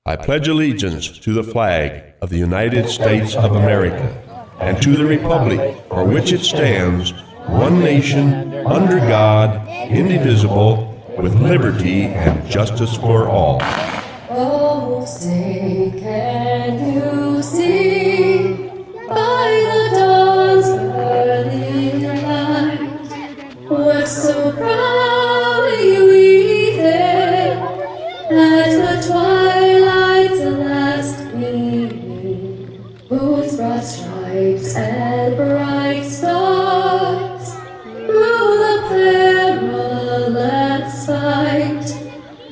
I pledge allegiance to the flag of the United States of America and to the republic for which it stands, one nation, under God, indivisible, with liberty and justice for all. Oh, say, can you see by the dawn's early light what so proudly we hailed at the twilight's last gleaming, whose broad stripes and bright stars through the perilous fight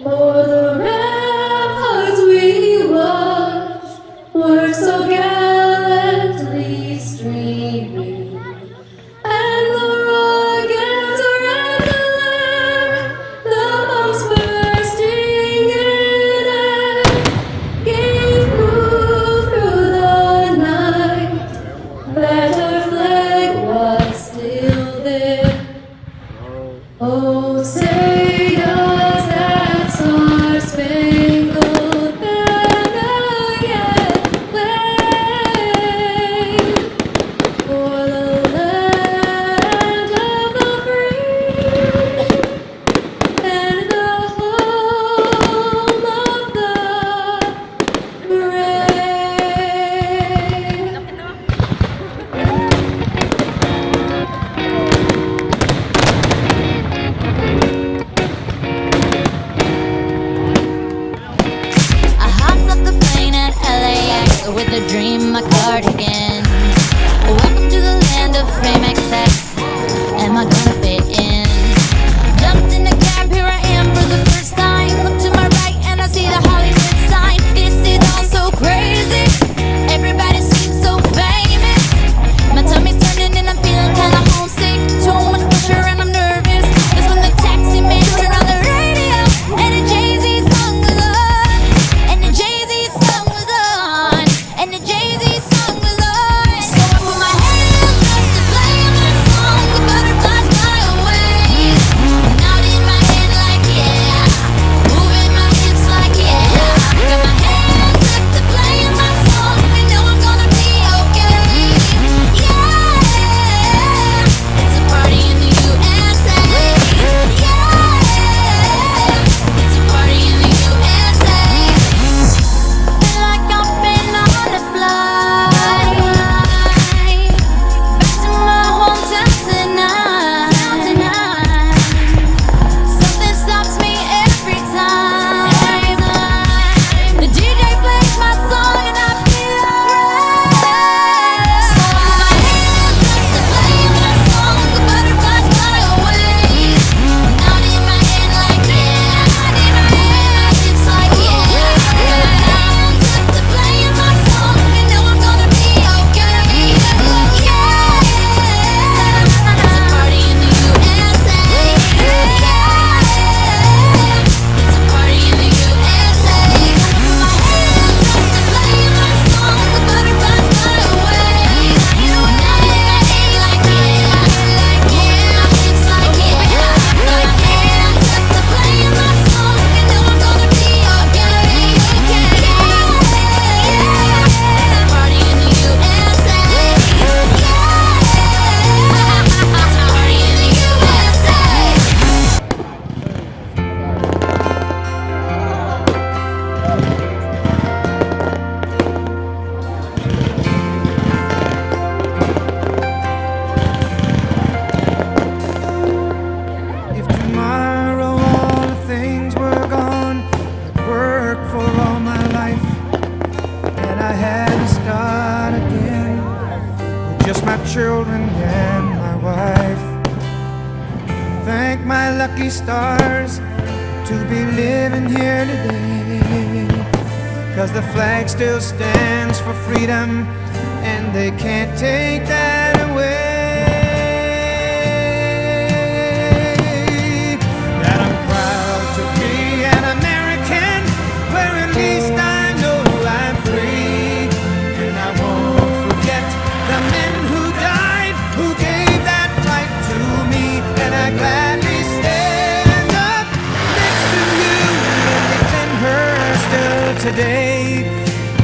o'er the ramparts we watched were so gallantly streaming, and the rockets red alert, the bombs bursting in air, gave proof through the night that our flag was still there. Oh, say does that star-spangled banner yet wave for the land of the free and the home of the brave? I hopped off the plane at LAX with a dream, my cardigan. Welcome to the land of fame excess. Am I gonna fit in? Jumped in the cab, here I am for the first time. Look to my right and I see the Hollywood sign. This is all so crazy. Everybody seems so famous. My tummy's turning and I'm feeling kinda homesick. Too much pressure and I'm nervous. That's when the taxi man turned on the radio and the Jay-Z song was on. And the Jay-Z song was on. And the Jay-Z song was on. So I put my hands up to play my song. The butterflies fly away. Nodding my head like yeah. Moving my hips like yeah. Got my hands up to play my song. I know I'm gonna be okay. Yeah. It's a party in the USA. Yeah. It's a party in the USA. Feel like I've been on a flight back to my hometown tonight. Something stops me every time. The DJ plays my song and I feel alright. So I put my hands up to play my song. The butterflies fly away. Nodding my head like yeah. Moving my hips like yeah. Got my hands up to play my song. I know I'm gonna be okay. Yeah. It's a party in the USA. Yeah. It's a party in the USA. I put my hands up to play my song. The butterflies fly away. Nodding my head like yeah. Moving my hips like yeah. Got my hands up to play my song. I know I'm gonna be okay. It's a party in the USA. It's a party in the USA. If tomorrow all the things were gone, I'd work for all my life, and I had to start again with just my children and my wife. Thank my lucky stars to be living here today, 'cause the flag still stands for freedom, and they can't take that away. That I'm proud to be an American, where at least I know I'm free. And I won't forget the men who died, who gave that right to me. And I gladly stand up next to you and defend her still today,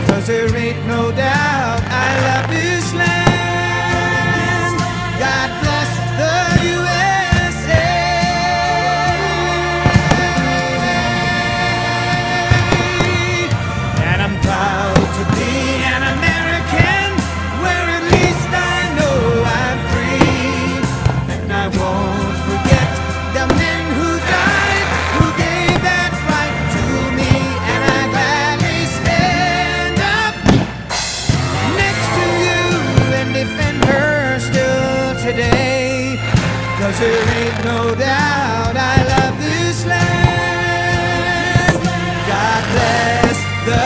'cause there ain't no doubt I love this land. God bless the USA. And I'm proud to be an American, where at least I know I'm free. And I won't forget the men who died, who gave that right to me. And I gladly stand up next to you and defend her still today, 'cause there ain't no doubt I love this land. God bless the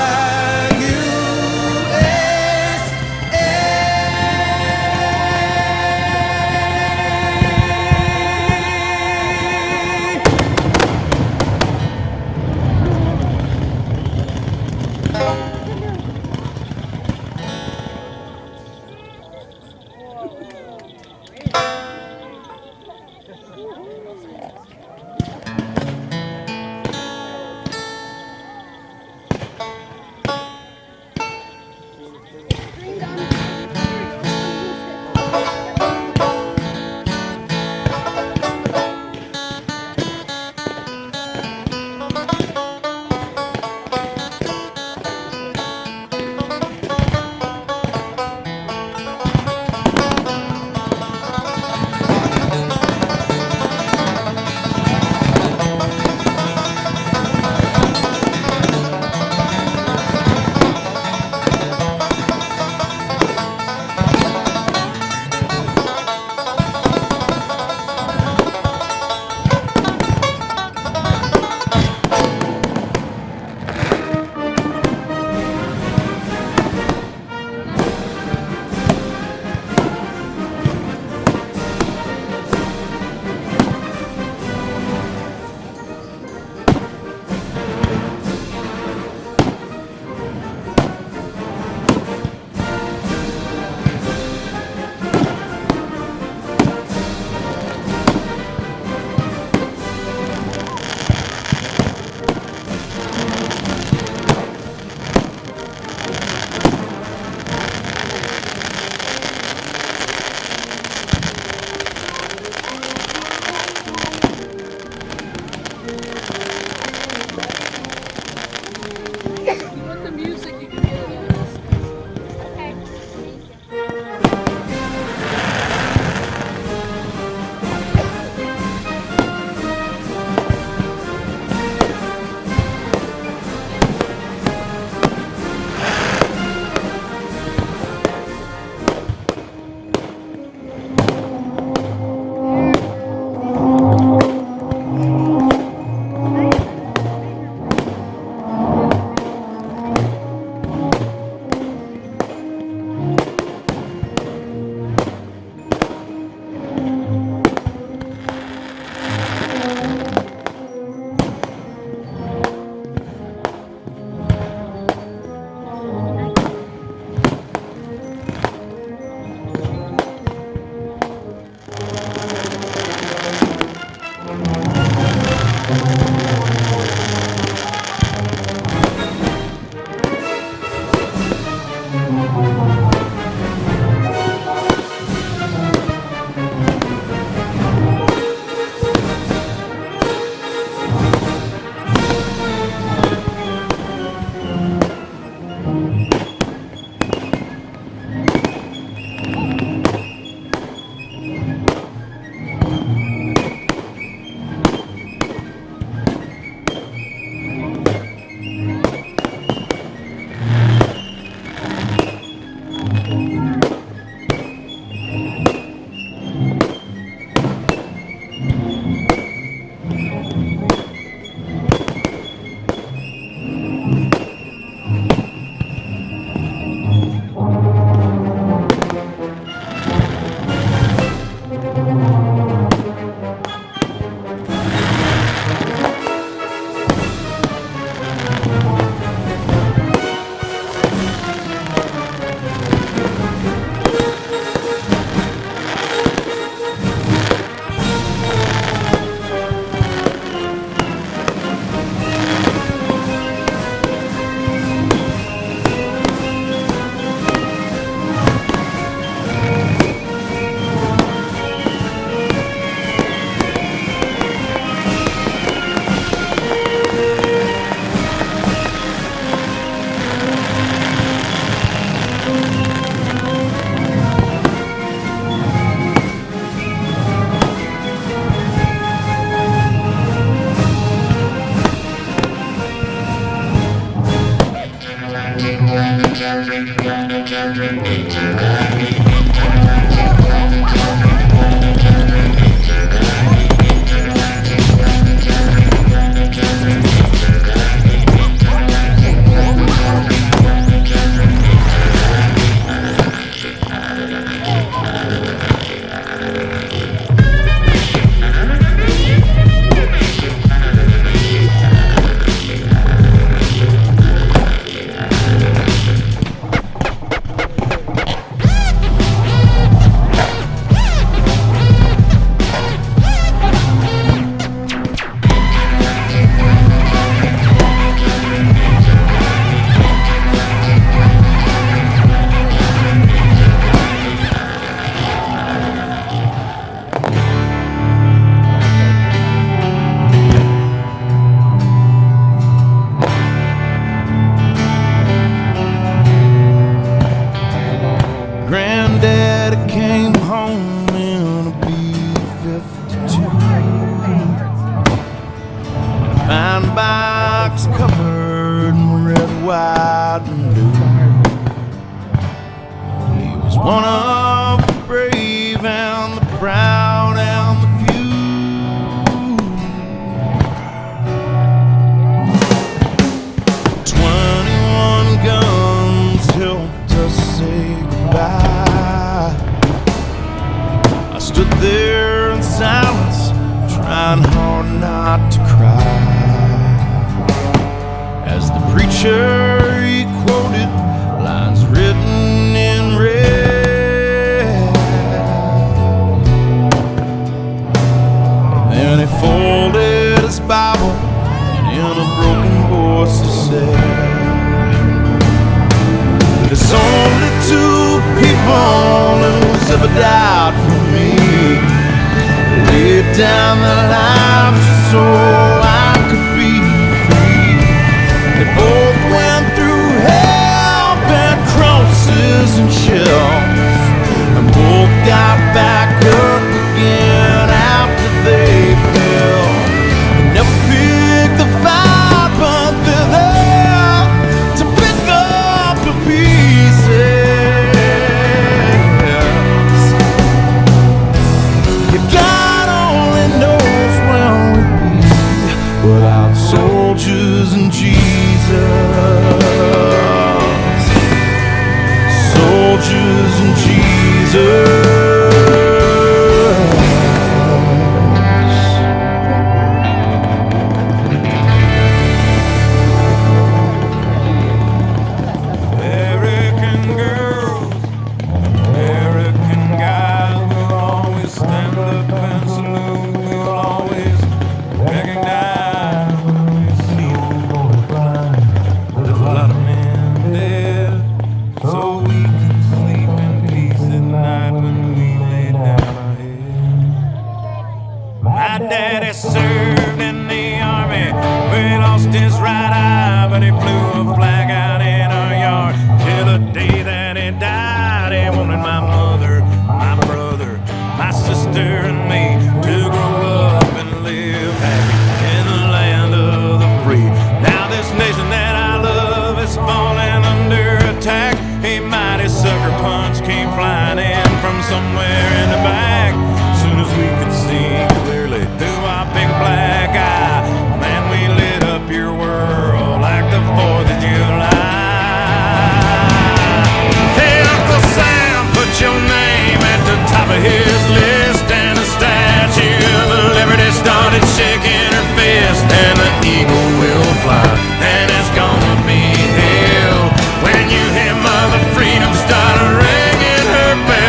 When you hear Mother Freedom start ringing her bell.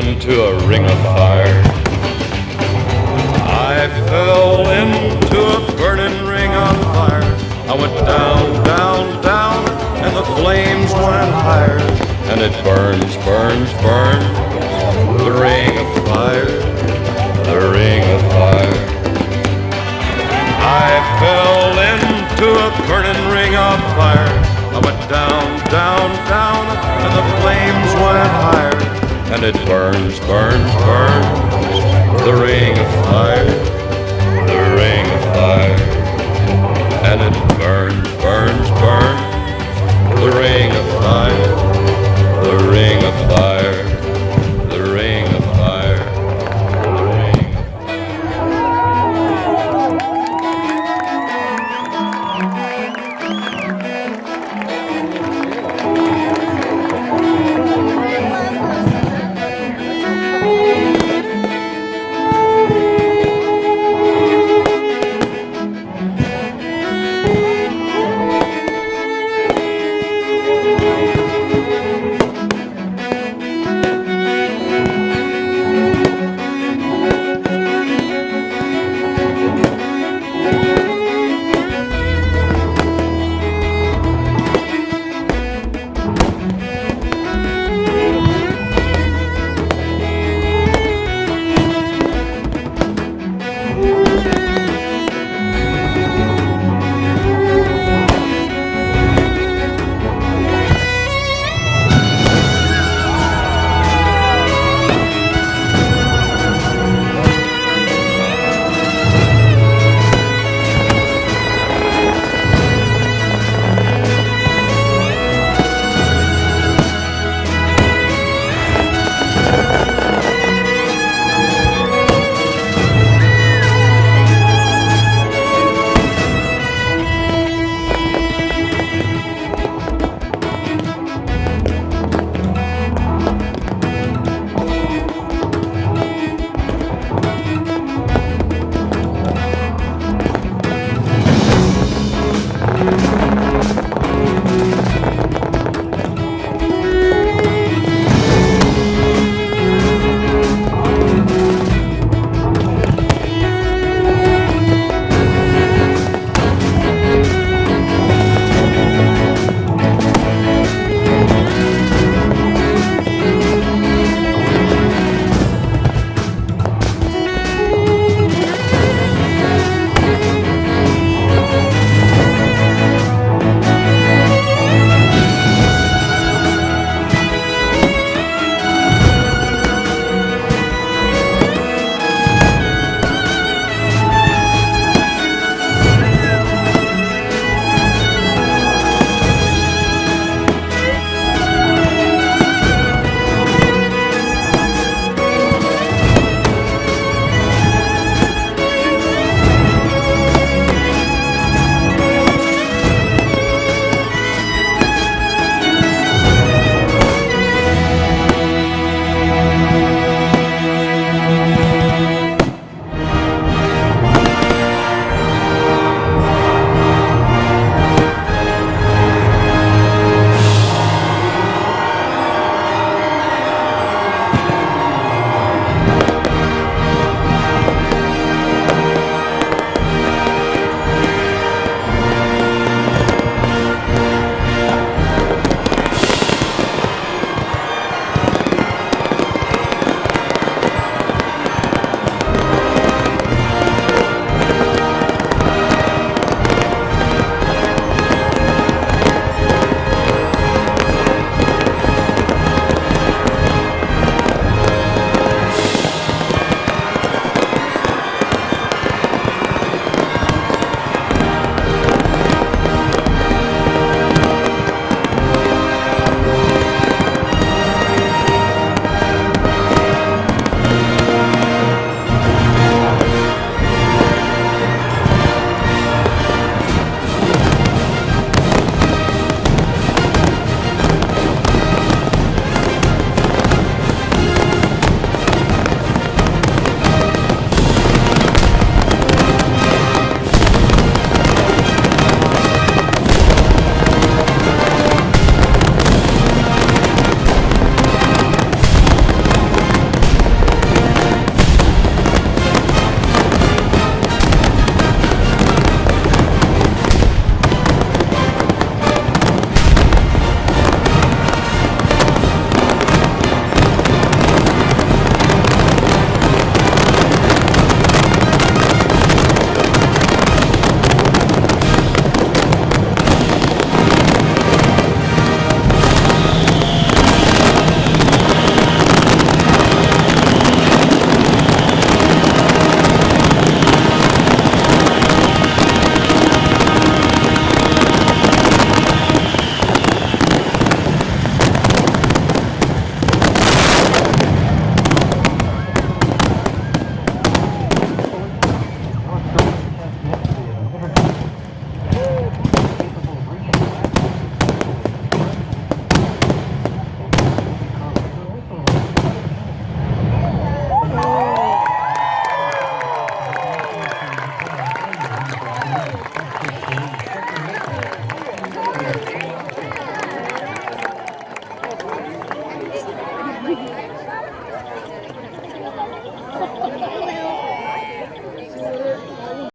into a ring of fire. I fell into a burning ring of fire. I went down, down, down, and the flames went higher. And it burns, burns, burns, the ring of fire, the ring of fire. I fell into a burning ring of fire. I went down, down, down, and the flames went higher. And it burns, burns, burns, the ring of fire, the ring of fire. And it burns, burns, burns, the ring of fire.